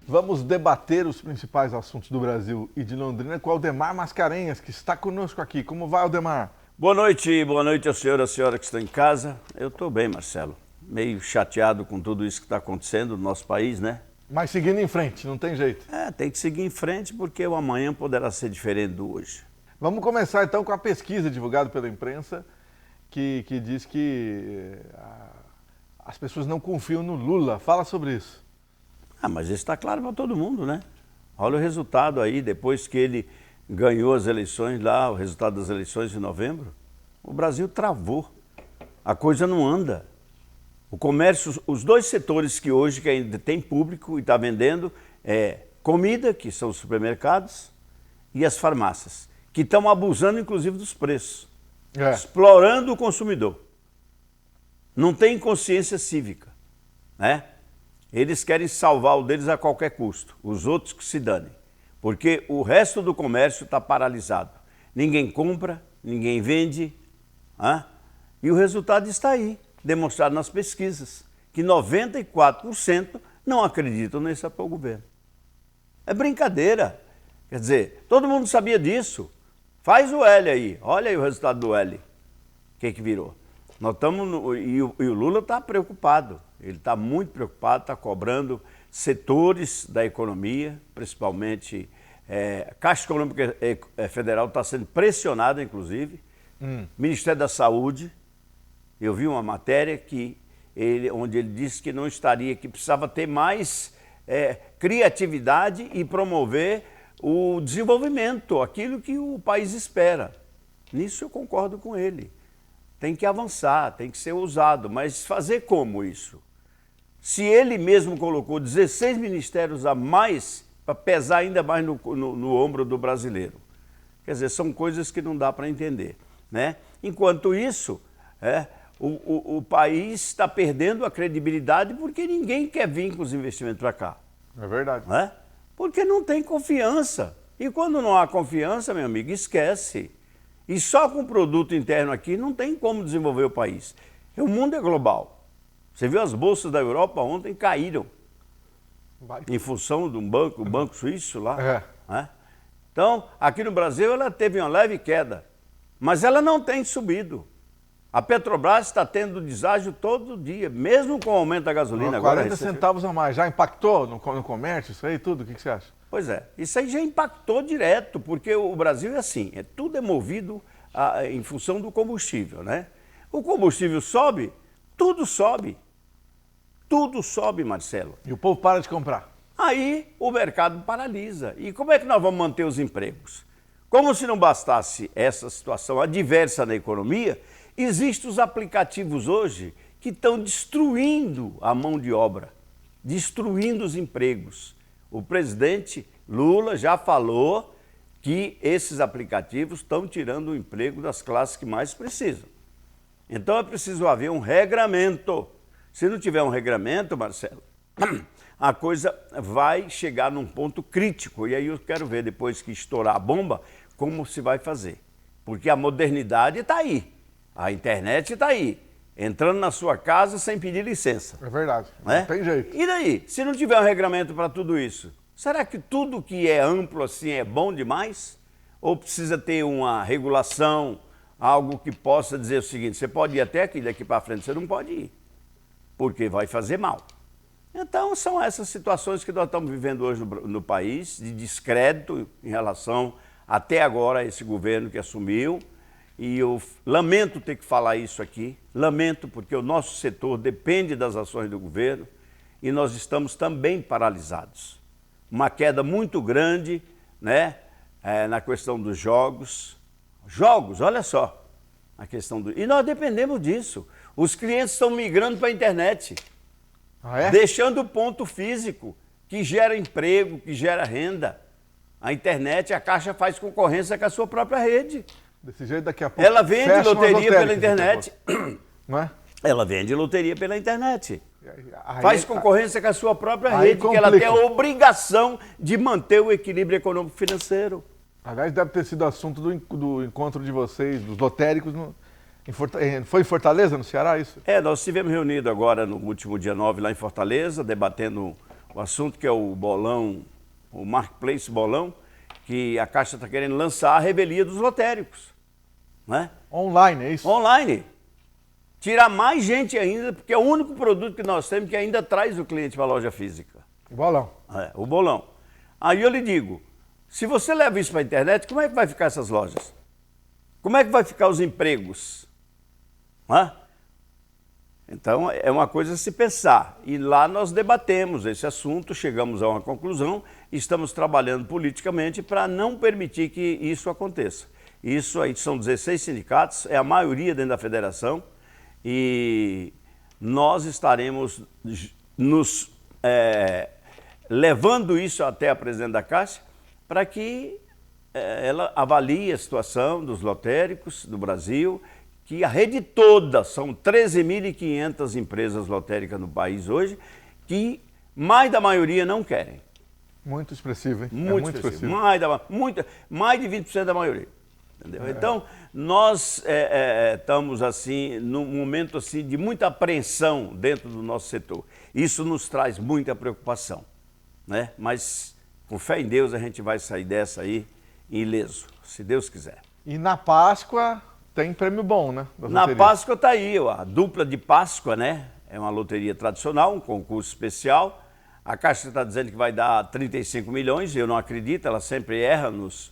Vamos debater os principais assuntos do Brasil e de Londrina com Aldemar Mascarenhas, que está conosco aqui. Como vai, Aldemar? Boa noite ao senhor, a senhora que está em casa. Eu estou bem, Marcelo. Meio chateado com tudo isso que está acontecendo no nosso país, né? Mas seguindo em frente, não tem jeito. Tem que seguir em frente porque o amanhã poderá ser diferente do hoje. Vamos começar então com a pesquisa divulgada pela imprensa, que diz que as pessoas não confiam no Lula. Fala sobre isso. Mas isso está claro para todo mundo, né? Olha o resultado aí, depois que ele ganhou as eleições lá, o resultado das eleições de novembro, o Brasil travou. A coisa não anda. O comércio, os dois setores que hoje que ainda tem público e está vendendo é comida, que são os supermercados, e as farmácias, que estão abusando inclusive dos preços, explorando o consumidor. Não tem consciência cívica, né? Eles querem salvar o deles a qualquer custo, os outros que se danem, porque o resto do comércio está paralisado. Ninguém compra, ninguém vende, e o resultado está aí, demonstrado nas pesquisas, que 94% não acreditam nesse apoio ao governo. É brincadeira, quer dizer, todo mundo sabia disso. Faz o L aí, olha aí o resultado do L, o que virou. Nós estamos e o Lula está preocupado, ele está muito preocupado, está cobrando setores da economia, principalmente a Caixa Econômica Federal está sendo pressionada, inclusive, Ministério da Saúde. Eu vi uma matéria onde ele disse que não estaria, que precisava ter mais criatividade e promover o desenvolvimento, aquilo que o país espera. Nisso eu concordo com ele. Tem que avançar, tem que ser ousado, mas fazer como isso? Se ele mesmo colocou 16 ministérios a mais para pesar ainda mais no ombro do brasileiro. Quer dizer, são coisas que não dá para entender, né? Enquanto isso, o país está perdendo a credibilidade porque ninguém quer vir com os investimentos para cá. É verdade. Né? Porque não tem confiança. E quando não há confiança, meu amigo, esquece. E só com o produto interno aqui não tem como desenvolver o país. O mundo é global. Você viu as bolsas da Europa ontem caíram. Em função de um banco, o Banco Suíço lá. Né? Então, aqui no Brasil ela teve uma leve queda. Mas ela não tem subido. A Petrobras está tendo deságio todo dia, mesmo com o aumento da gasolina. 40 centavos a mais. Já impactou no comércio, isso aí tudo? O que você acha? Pois é, isso aí já impactou direto, porque o Brasil é assim, tudo é movido em função do combustível, né? O combustível sobe, tudo sobe. Tudo sobe, Marcelo. E o povo para de comprar. Aí o mercado paralisa. E como é que nós vamos manter os empregos? Como se não bastasse essa situação adversa na economia, existem os aplicativos hoje que estão destruindo a mão de obra, destruindo os empregos. O presidente Lula já falou que esses aplicativos estão tirando o emprego das classes que mais precisam. Então é preciso haver um regramento. Se não tiver um regramento, Marcelo, a coisa vai chegar num ponto crítico. E aí eu quero ver, depois que estourar a bomba, como se vai fazer. Porque a modernidade está aí. A internet está aí, entrando na sua casa sem pedir licença. É verdade, né? Não tem jeito. E daí, se não tiver um regramento para tudo isso, será que tudo que é amplo assim é bom demais? Ou precisa ter uma regulação, algo que possa dizer o seguinte, você pode ir até aqui, daqui para frente você não pode ir, porque vai fazer mal. Então são essas situações que nós estamos vivendo hoje no país, de descrédito em relação até agora a esse governo que assumiu. E eu lamento ter que falar isso aqui, lamento porque o nosso setor depende das ações do governo e nós estamos também paralisados. Uma queda muito grande, né, na questão dos jogos. Jogos, olha só, a questão do... E nós dependemos disso. Os clientes estão migrando para a internet, deixando o ponto físico, que gera emprego, que gera renda. A internet, a Caixa faz concorrência com a sua própria rede. Desse jeito, daqui a pouco. Ela vende loteria pela internet. Não é? Ela vende loteria pela internet. Faz concorrência com a sua própria rede, porque ela tem a obrigação de manter o equilíbrio econômico-financeiro. Aliás, deve ter sido assunto do encontro de vocês, dos lotéricos, foi em Fortaleza, no Ceará, isso? Nós estivemos reunidos agora no último dia 9 lá em Fortaleza, debatendo o assunto que é o bolão, o Marketplace Bolão, que a Caixa está querendo lançar a revelia dos lotéricos. Né? Online, é isso? Online. Tirar mais gente ainda, porque é o único produto que nós temos que ainda traz o cliente para a loja física. O bolão. O bolão. Aí eu lhe digo, se você leva isso para a internet, como é que vai ficar essas lojas? Como é que vai ficar os empregos? Então, é uma coisa a se pensar. E lá nós debatemos esse assunto, chegamos a uma conclusão e estamos trabalhando politicamente para não permitir que isso aconteça. Isso aí são 16 sindicatos, é a maioria dentro da federação, e nós estaremos levando isso até a presidente da Caixa para que ela avalie a situação dos lotéricos do Brasil, que a rede toda, são 13.500 empresas lotéricas no país hoje, que mais da maioria não querem. Muito expressivo, hein? Muito expressivo. Mais de 20% da maioria. Entendeu? Então, nós estamos assim, num momento assim, de muita apreensão dentro do nosso setor. Isso nos traz muita preocupação. Né? Mas, com fé em Deus, a gente vai sair dessa aí ileso, se Deus quiser. E na Páscoa tem prêmio bom, né? Na Páscoa está aí, a dupla de Páscoa, né? É uma loteria tradicional, um concurso especial. A Caixa está dizendo que vai dar 35 milhões, eu não acredito, ela sempre erra nos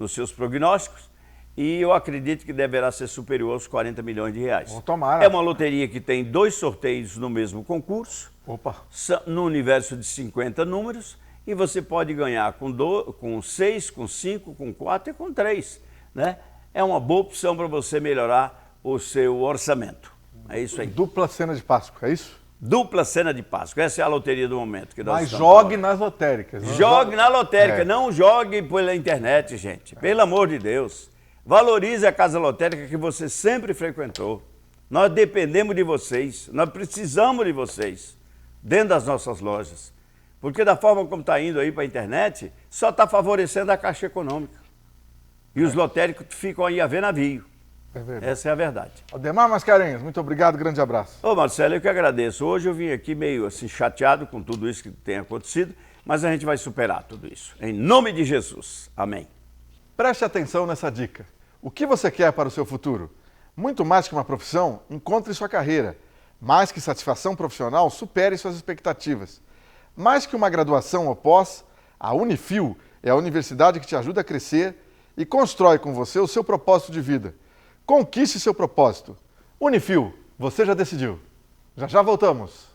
seus prognósticos. E eu acredito que deverá ser superior aos 40 milhões de reais. Tomara. É uma loteria que tem 2 sorteios no mesmo concurso, no universo de 50 números, e você pode ganhar com 6, com 5, com 4 e com 3, né? É uma boa opção para você melhorar o seu orçamento. É isso aí. Dupla cena de Páscoa, é isso? Dupla cena de Páscoa. Essa é a loteria do momento. Que nós Mas jogue nas lotéricas. Jogue na lotérica, não jogue pela internet, gente. Pelo amor de Deus. Valorize a casa lotérica que você sempre frequentou. Nós dependemos de vocês, nós precisamos de vocês dentro das nossas lojas. Porque da forma como está indo aí para a internet, só está favorecendo a Caixa Econômica. E os lotéricos ficam aí a ver navio. É verdade. Essa é a verdade. Aldemar Mascarenhas, muito obrigado, grande abraço. Ô Marcelo, eu que agradeço. Hoje eu vim aqui meio assim chateado com tudo isso que tem acontecido, mas a gente vai superar tudo isso. Em nome de Jesus. Amém. Preste atenção nessa dica. O que você quer para o seu futuro? Muito mais que uma profissão, encontre sua carreira. Mais que satisfação profissional, supere suas expectativas. Mais que uma graduação ou pós, a Unifil é a universidade que te ajuda a crescer e constrói com você o seu propósito de vida. Conquiste seu propósito. Unifil, você já decidiu. Já voltamos.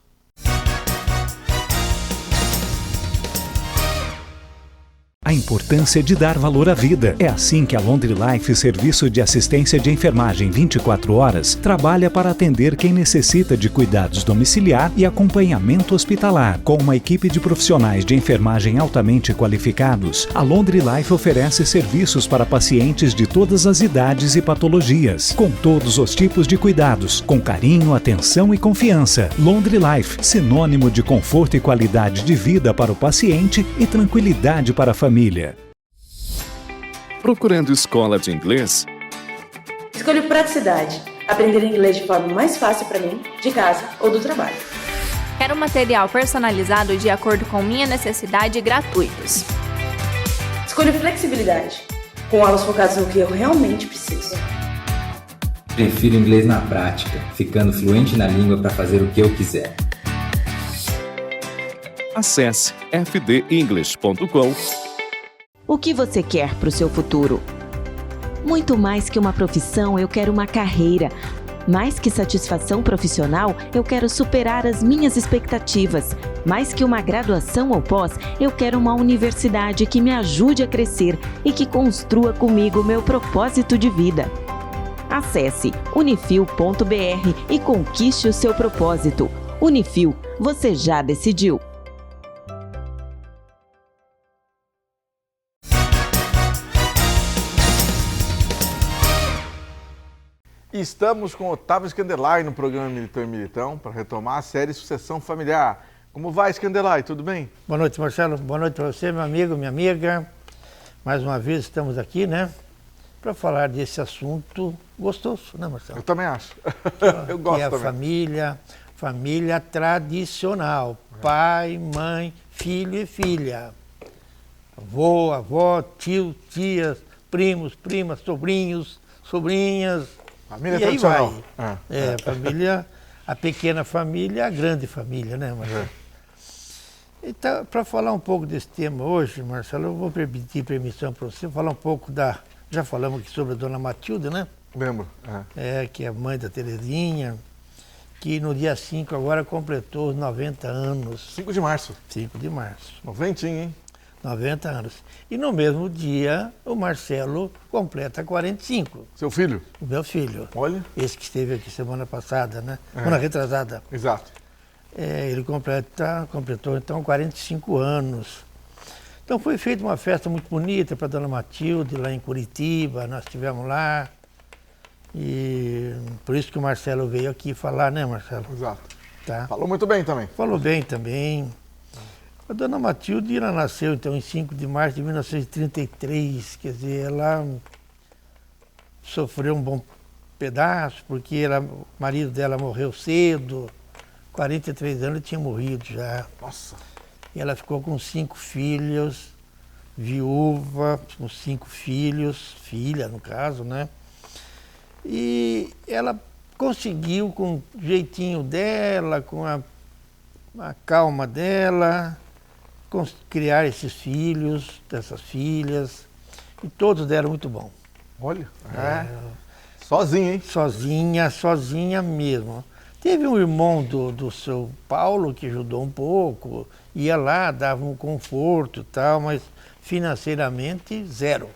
A importância de dar valor à vida. É assim que a Laundry Life, serviço de assistência de enfermagem 24 horas, trabalha para atender quem necessita de cuidados domiciliar e acompanhamento hospitalar. Com uma equipe de profissionais de enfermagem altamente qualificados, a Laundry Life oferece serviços para pacientes de todas as idades e patologias, com todos os tipos de cuidados, com carinho, atenção e confiança. Laundry Life, sinônimo de conforto e qualidade de vida para o paciente e tranquilidade para a família. Procurando escola de inglês? Escolho praticidade. Aprender inglês de forma mais fácil para mim, de casa ou do trabalho. Quero material personalizado de acordo com minha necessidade e gratuitos. Escolho flexibilidade, com aulas focadas no que eu realmente preciso. Prefiro inglês na prática, ficando fluente na língua para fazer o que eu quiser. Acesse fdenglish.com. O que você quer para o seu futuro? Muito mais que uma profissão, eu quero uma carreira. Mais que satisfação profissional, eu quero superar as minhas expectativas. Mais que uma graduação ou pós, eu quero uma universidade que me ajude a crescer e que construa comigo meu propósito de vida. Acesse unifil.br e conquiste o seu propósito. Unifil, você já decidiu. Estamos com Otávio Scandelai no programa Militão e Militão para retomar a série Sucessão Familiar. Como vai, Scandelai? Tudo bem? Boa noite, Marcelo. Boa noite para você, meu amigo, minha amiga. Mais uma vez estamos aqui, né? Para falar desse assunto gostoso, né, Marcelo? Eu também acho. Eu gosto que é a também. família, Família tradicional. Pai, mãe, filho e filha. Avô, avó, tio, tias, primos, primas, sobrinhos, sobrinhas. Família e aí tradicional. vai. Família, a pequena família, a grande família, né, Marcelo? Então, para falar um pouco desse tema hoje, Marcelo, eu vou pedir permissão para você falar um pouco da... Já falamos aqui sobre a dona Matilde, né? Lembro. Que é a mãe da Terezinha, que no dia 5 agora completou os 90 anos. 5 de março. 5 de março. 90, hein? 90 anos. E no mesmo dia, o Marcelo completa 45. Seu filho? O meu filho. Olha. Esse que esteve aqui semana passada, né? Semana retrasada. Exato. Ele completou então 45 anos. Então foi feita uma festa muito bonita para a dona Matilde lá em Curitiba, nós estivemos lá. E por isso que o Marcelo veio aqui falar, né, Marcelo? Exato. Tá. Falou muito bem também. Falou bem também. A dona Matilde, ela nasceu então em 5 de março de 1933, quer dizer, ela sofreu um bom pedaço, porque o marido dela morreu cedo, 43 anos ele tinha morrido já. Nossa. E ela ficou com 5 filhos, viúva, com 5 filhos, filha no caso, né? E ela conseguiu, com o jeitinho dela, com a calma dela, criar esses filhos, dessas filhas, e todos deram muito bom. Olha. Sozinha, hein? Sozinha mesmo. Teve um irmão do seu Paulo que ajudou um pouco, ia lá, dava um conforto e tal, mas financeiramente zero.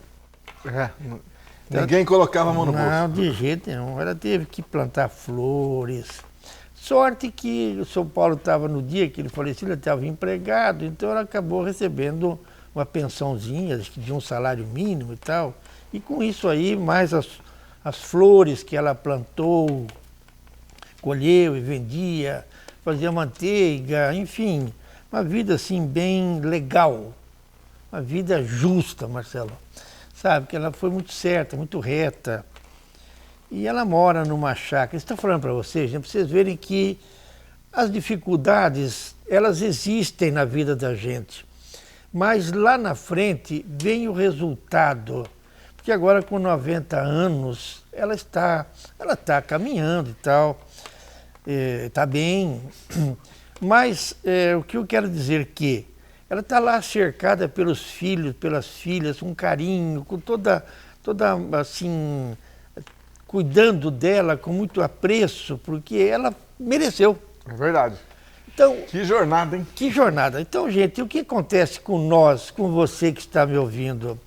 Ninguém colocava a mão no bolso. Não, de jeito nenhum. Ela teve que plantar flores. Sorte que o São Paulo estava no dia que ele faleceu, ele estava empregado, então ela acabou recebendo uma pensãozinha, acho que de um salário mínimo e tal. E com isso aí, mais as flores que ela plantou, colheu e vendia, fazia manteiga, enfim, uma vida assim bem legal, uma vida justa, Marcelo. Sabe, que ela foi muito certa, muito reta. E ela mora numa chácara. Estou falando para vocês, gente, para vocês verem que as dificuldades, elas existem na vida da gente. Mas lá na frente vem o resultado. Porque agora com 90 anos, ela está caminhando e tal, está bem. Mas o que eu quero dizer que ela está lá cercada pelos filhos, pelas filhas, com carinho, com toda assim, cuidando dela com muito apreço, porque ela mereceu. É verdade. Então, que jornada, hein? Que jornada. Então, gente, o que acontece com nós, com você que está me ouvindo?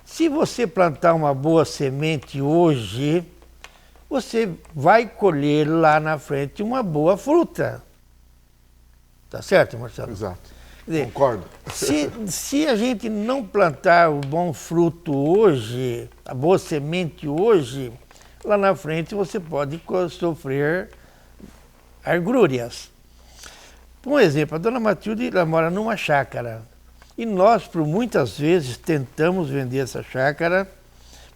Se você plantar uma boa semente hoje, você vai colher lá na frente uma boa fruta. Tá certo, Marcelo? Exato. Dizer, concordo. Se a gente não plantar o bom fruto hoje, a boa semente hoje, lá na frente você pode sofrer agruras. Por exemplo, a dona Matilde ela mora numa chácara. E nós, por muitas vezes, tentamos vender essa chácara,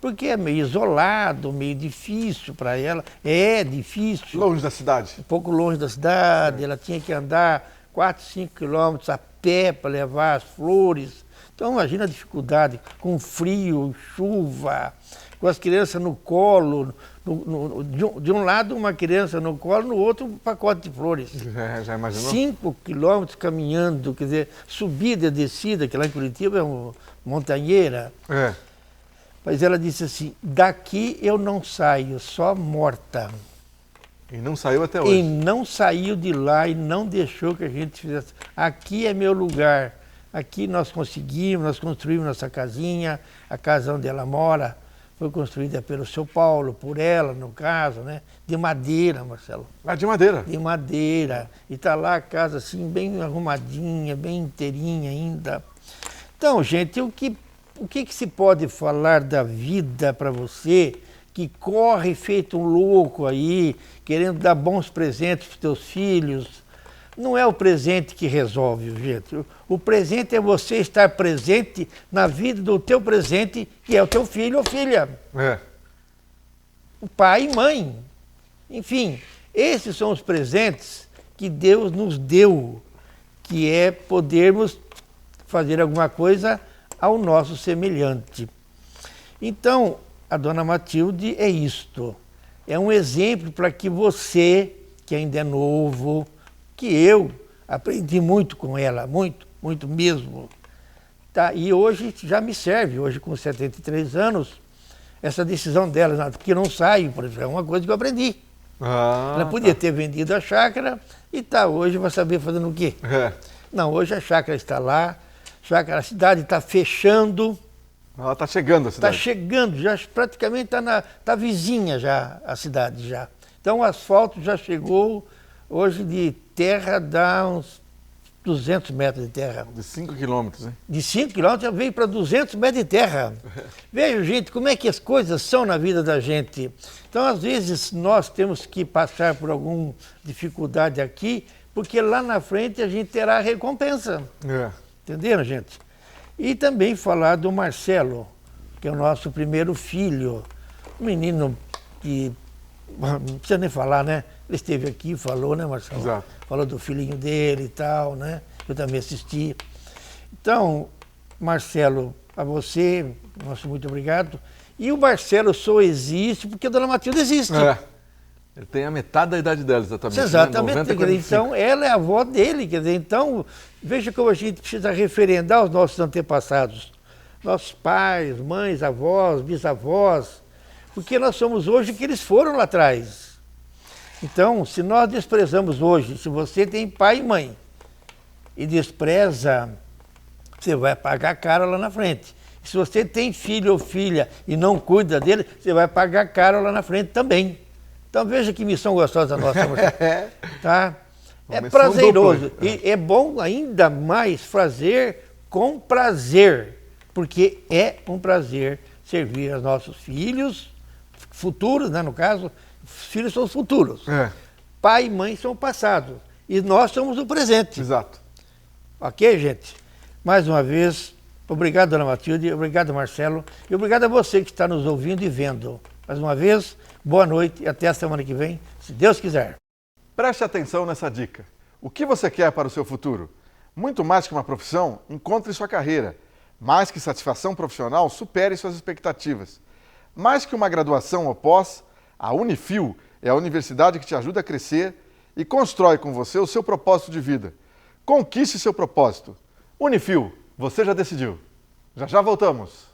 porque é meio isolado, meio difícil para ela. É difícil. Longe da cidade? Um pouco longe da cidade. Ela tinha que andar 4, 5 quilômetros a pé para levar as flores. Então, imagina a dificuldade, com frio, chuva, com as crianças no colo, de um lado uma criança no colo, no outro um pacote de flores. Já imaginou? 5 quilômetros caminhando, quer dizer, subida e descida, que lá em Curitiba é uma montanheira. Mas ela disse assim, daqui eu não saio, só morta. E não saiu até hoje. E não saiu de lá e não deixou que a gente fizesse. Aqui é meu lugar. Aqui nós conseguimos, nós construímos nossa casinha, a casa onde ela mora foi construída pelo seu Paulo, por ela, no caso, né? De madeira, Marcelo. Ah, de madeira? De madeira. E está lá a casa assim, bem arrumadinha, bem inteirinha ainda. Então, gente, o que se pode falar da vida para você que corre feito um louco aí, querendo dar bons presentes para os teus filhos? Não é o presente que resolve, gente. O presente é você estar presente na vida do teu presente, que é o teu filho ou filha. O pai e mãe. Enfim, esses são os presentes que Deus nos deu, que é podermos fazer alguma coisa ao nosso semelhante. Então, a dona Matilde é isto. É um exemplo para que você, que ainda é novo, que eu aprendi muito com ela, muito mesmo. Tá? E hoje já me serve, hoje com 73 anos, essa decisão dela, porque não saio, por exemplo, é uma coisa que eu aprendi. Ela podia ter vendido a chácara e hoje vai saber fazendo o quê? Não, hoje a chácara está lá, a cidade está fechando. Ela está chegando a cidade. Está chegando, já praticamente está vizinha já a cidade já. Então o asfalto já chegou, hoje de terra dá uns 200 metros de terra. De 5 quilômetros, hein? De 5 quilômetros já veio para 200 metros de terra. Veja, gente, como é que as coisas são na vida da gente. Então, às vezes, nós temos que passar por alguma dificuldade aqui, porque lá na frente a gente terá a recompensa. Entenderam, gente? E também falar do Marcelo, que é o nosso primeiro filho. Um menino que, não precisa nem falar, né? Ele esteve aqui, falou, né, Marcelo? Exato. Falou do filhinho dele e tal, né? Eu também assisti. Então, Marcelo, a você, nosso muito obrigado. E o Marcelo só existe porque a dona Matilde existe. Ele tem a metade da idade dela, exatamente. Exatamente. Né? 90, quer dizer, então, ela é a avó dele. Quer dizer, então, veja como a gente precisa referendar os nossos antepassados. Nossos pais, mães, avós, bisavós. Porque nós somos hoje o que eles foram lá atrás. Então, se nós desprezamos hoje, se você tem pai e mãe e despreza, você vai pagar caro lá na frente. Se você tem filho ou filha e não cuida dele, você vai pagar caro lá na frente também. Então veja que missão gostosa nossa. Tá? É prazeroso. E é bom ainda mais fazer com prazer, porque é um prazer servir aos nossos filhos, futuros, né, no caso. Filhos são os futuros. Pai e mãe são o passado. E nós somos o presente. Exato. Ok, gente? Mais uma vez, obrigado, dona Matilde, obrigado, Marcelo, e obrigado a você que está nos ouvindo e vendo. Mais uma vez, boa noite e até a semana que vem, se Deus quiser. Preste atenção nessa dica. O que você quer para o seu futuro? Muito mais que uma profissão, encontre sua carreira. Mais que satisfação profissional, supere suas expectativas. Mais que uma graduação ou pós, a Unifil é a universidade que te ajuda a crescer e constrói com você o seu propósito de vida. Conquiste seu propósito. Unifil, você já decidiu. Já já voltamos.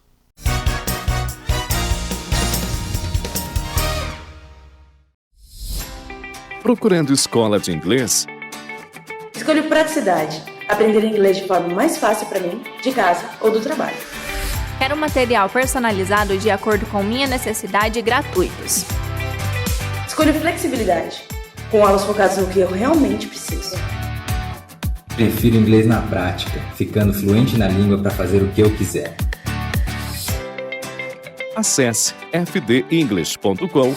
Procurando escola de inglês? Escolho praticidade. Aprender inglês de forma mais fácil para mim, de casa ou do trabalho. Quero material personalizado de acordo com minha necessidade e gratuitos. Escolho flexibilidade. Com aulas focadas no que eu realmente preciso. Prefiro inglês na prática, ficando fluente na língua para fazer o que eu quiser. Acesse fdenglish.com.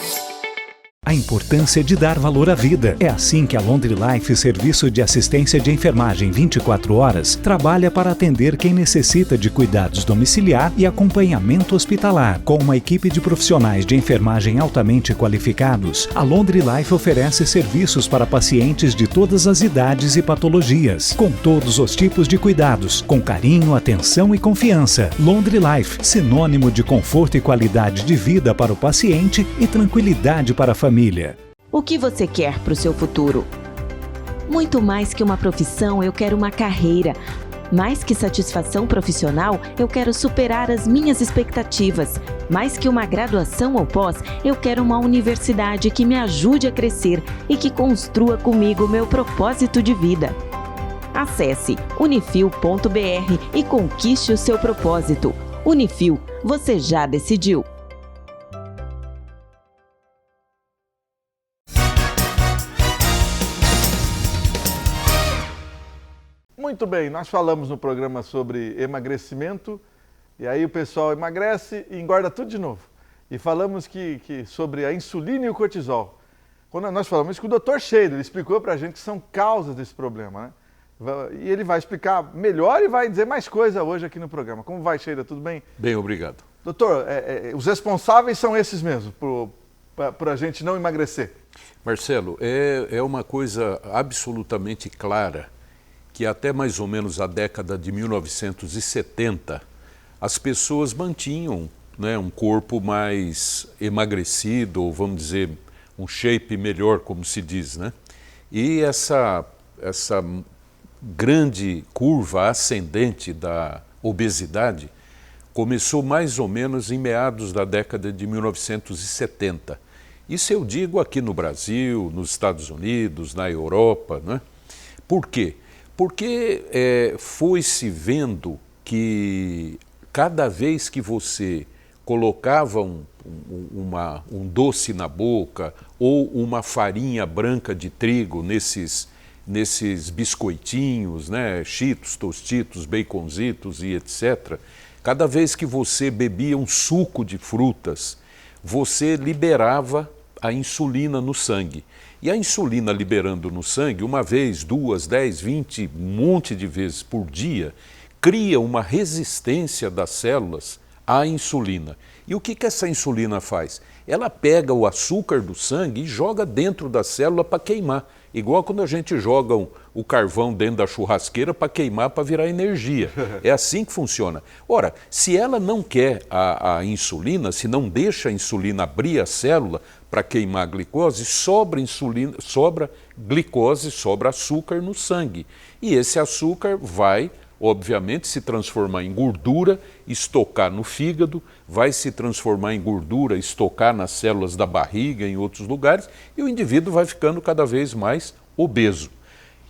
A importância de dar valor à vida. É assim que a Laundry Life, serviço de assistência de enfermagem 24 horas, trabalha para atender quem necessita de cuidados domiciliar e acompanhamento hospitalar. Com uma equipe de profissionais de enfermagem altamente qualificados, a Laundry Life oferece serviços para pacientes de todas as idades e patologias, com todos os tipos de cuidados, com carinho, atenção e confiança. Laundry Life, sinônimo de conforto e qualidade de vida para o paciente e tranquilidade para a família. O que você quer para o seu futuro? Muito mais que uma profissão, eu quero uma carreira. Mais que satisfação profissional, eu quero superar as minhas expectativas. Mais que uma graduação ou pós, eu quero uma universidade que me ajude a crescer e que construa comigo meu propósito de vida. Acesse unifil.br e conquiste o seu propósito. Unifil, você já decidiu. Muito bem, nós falamos no programa sobre emagrecimento, e aí o pessoal emagrece e engorda tudo de novo. E falamos sobre a insulina e o cortisol. Quando nós falamos isso com o Dr. Sheila, ele explicou pra gente que são causas desse problema, né? E ele vai explicar melhor e vai dizer mais coisa hoje aqui no programa. Como vai, Sheila? Tudo bem? Bem, obrigado. Doutor, os responsáveis são esses mesmo, para a gente não emagrecer? Marcelo, é uma coisa absolutamente clara que até mais ou menos a década de 1970 as pessoas mantinham, né, um corpo mais emagrecido, ou vamos dizer, um shape melhor, como se diz, né? E essa grande curva ascendente da obesidade começou mais ou menos em meados da década de 1970. Isso eu digo aqui no Brasil, nos Estados Unidos, na Europa, né? Por quê? Porque foi-se vendo que cada vez que você colocava um doce na boca ou uma farinha branca de trigo nesses biscoitinhos, né, Cheetos, Tostitos, Baconzitos e etc., cada vez que você bebia um suco de frutas, você liberava a insulina no sangue. E a insulina liberando no sangue, uma vez, 2, 10, 20, um monte de vezes por dia, cria uma resistência das células à insulina. E o que essa insulina faz? Ela pega o açúcar do sangue e joga dentro da célula para queimar. Igual quando a gente joga o carvão dentro da churrasqueira para queimar, para virar energia. É assim que funciona. Ora, se ela não quer a insulina, se não deixa a insulina abrir a célula para queimar a glicose, sobra glicose, sobra açúcar no sangue. E esse açúcar vai, obviamente, se transformar em gordura, estocar no fígado, vai se transformar em gordura, estocar nas células da barriga, em outros lugares, e o indivíduo vai ficando cada vez mais obeso.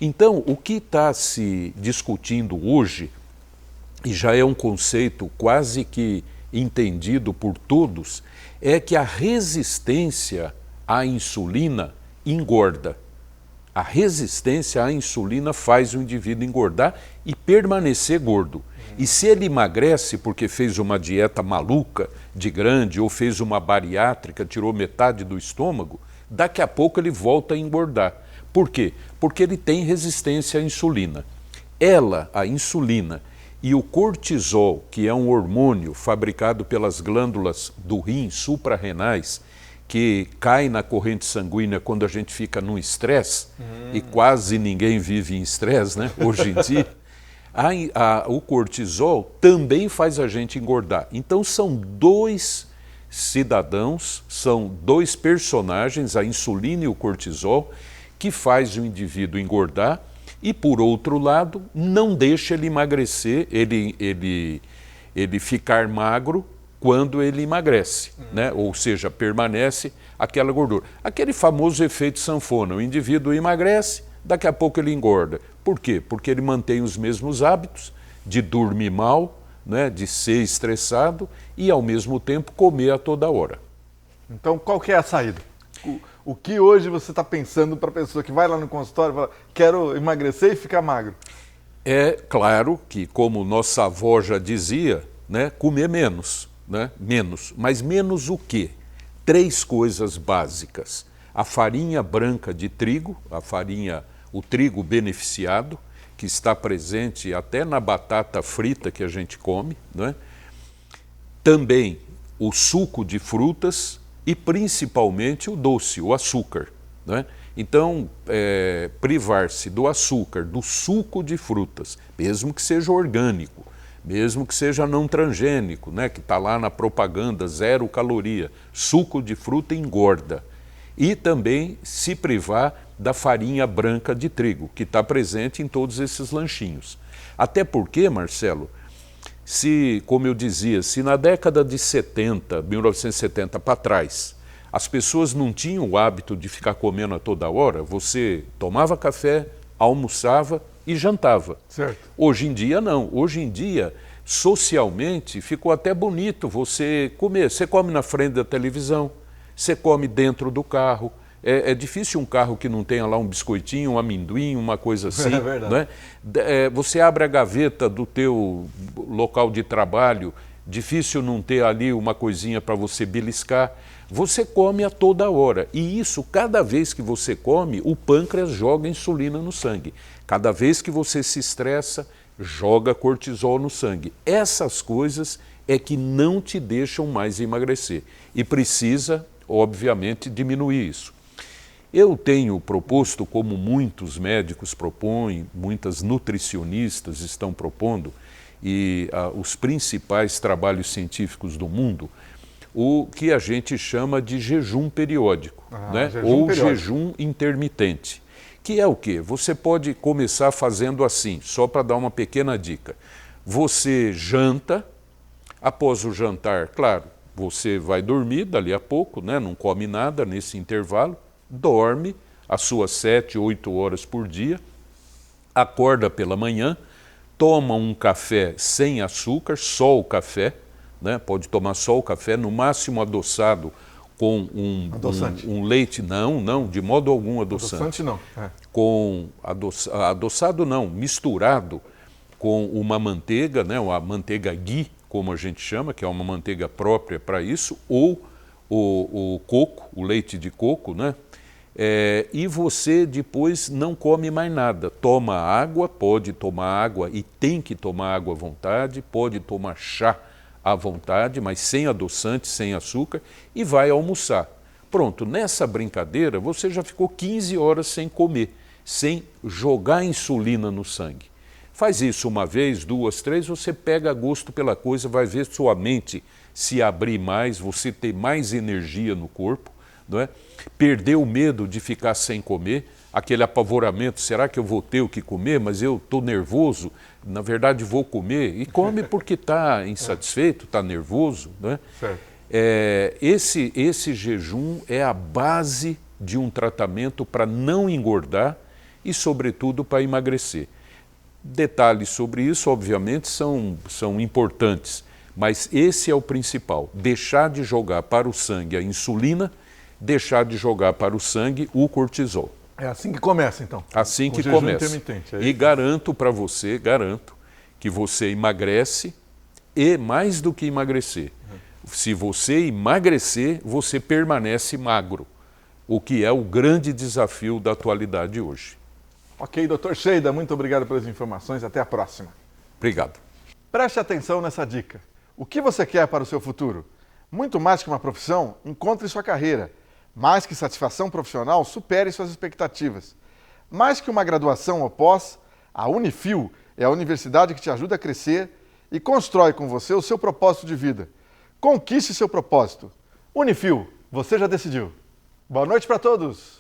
Então, o que está se discutindo hoje, e já é um conceito quase que entendido por todos, é que a resistência à insulina engorda. A resistência à insulina faz o indivíduo engordar e permanecer gordo. E se ele emagrece porque fez uma dieta maluca de grande ou fez uma bariátrica, tirou metade do estômago, daqui a pouco ele volta a engordar. Por quê? Porque ele tem resistência à insulina. A insulina e o cortisol, que é um hormônio fabricado pelas glândulas do rim suprarrenais, que cai na corrente sanguínea quando a gente fica no estresse, e quase ninguém vive em estresse, né, hoje em dia, o cortisol também faz a gente engordar. Então são dois cidadãos, são dois personagens, a insulina e o cortisol, que faz o indivíduo engordar e, por outro lado, não deixa ele emagrecer, ele ficar magro quando ele emagrece, né? Ou seja, permanece aquela gordura. Aquele famoso efeito sanfona, o indivíduo emagrece, daqui a pouco ele engorda. Por quê? Porque ele mantém os mesmos hábitos de dormir mal, né? De ser estressado e, ao mesmo tempo, comer a toda hora. Então, qual que é a saída? O que hoje você está pensando para a pessoa que vai lá no consultório e fala, quero emagrecer e ficar magro? É claro que, como nossa avó já dizia, né, comer menos. Né? Menos. Mas menos o quê? 3 coisas básicas. A farinha branca de trigo, o trigo beneficiado, que está presente até na batata frita que a gente come, né? Também o suco de frutas e principalmente o doce, o açúcar, né? Então, privar-se do açúcar, do suco de frutas, mesmo que seja orgânico, mesmo que seja não transgênico, né, que está lá na propaganda, 0 caloria, suco de fruta engorda. E também se privar da farinha branca de trigo, que está presente em todos esses lanchinhos. Até porque, Marcelo, como eu dizia, se na década de 1970 para trás, as pessoas não tinham o hábito de ficar comendo a toda hora, você tomava café, almoçava e jantava. Certo. Hoje em dia não. Hoje em dia, socialmente, ficou até bonito você comer. Você come na frente da televisão, você come dentro do carro. É difícil um carro que não tenha lá um biscoitinho, um amendoim, uma coisa assim. É verdade. Né? Você abre a gaveta do teu local de trabalho, difícil não ter ali uma coisinha para você beliscar. Você come a toda hora. E isso, cada vez que você come, o pâncreas joga insulina no sangue. Cada vez que você se estressa, joga cortisol no sangue. Essas coisas é que não te deixam mais emagrecer. E precisa, obviamente, diminuir isso. Eu tenho proposto, como muitos médicos propõem, muitas nutricionistas estão propondo, e os principais trabalhos científicos do mundo, o que a gente chama de jejum periódico, né? Ou jejum intermitente. Que é o quê? Você pode começar fazendo assim, só para dar uma pequena dica. Você janta, após o jantar, claro, você vai dormir dali a pouco, né? Não come nada nesse intervalo, dorme as suas 7, 8 horas por dia, acorda pela manhã, toma um café sem açúcar, só o café, né? Pode tomar só o café, no máximo adoçado com um leite, não, de modo algum adoçante. Adoçante não. Com adoçado não, misturado com uma manteiga, né? A manteiga ghee, como a gente chama, que é uma manteiga própria para isso, ou o coco, o leite de coco, né? E você depois não come mais nada, toma água, pode tomar água e tem que tomar água à vontade, pode tomar chá à vontade, mas sem adoçante, sem açúcar, e vai almoçar. Pronto, nessa brincadeira você já ficou 15 horas sem comer, sem jogar insulina no sangue. Faz isso uma vez, 2, 3, você pega gosto pela coisa, vai ver sua mente se abrir mais, você ter mais energia no corpo, não é? Perder o medo de ficar sem comer, aquele apavoramento, será que eu vou ter o que comer, mas eu estou nervoso, na verdade vou comer, e come porque está insatisfeito, está nervoso. Não é? Certo. Esse jejum é a base de um tratamento para não engordar e, sobretudo, para emagrecer. Detalhes sobre isso, obviamente, são importantes, mas esse é o principal, deixar de jogar para o sangue a insulina, deixar de jogar para o sangue o cortisol. É assim que começa, então? Assim que jejum começa. Intermitente, E garanto para você, que você emagrece e mais do que emagrecer. Se você emagrecer, você permanece magro, o que é o grande desafio da atualidade hoje. Ok, Dr. Sheida, muito obrigado pelas informações. Até a próxima. Obrigado. Preste atenção nessa dica. O que você quer para o seu futuro? Muito mais que uma profissão, encontre sua carreira. Mais que satisfação profissional, supere suas expectativas. Mais que uma graduação ou pós, a Unifil é a universidade que te ajuda a crescer e constrói com você o seu propósito de vida. Conquiste seu propósito. Unifil, você já decidiu. Boa noite para todos!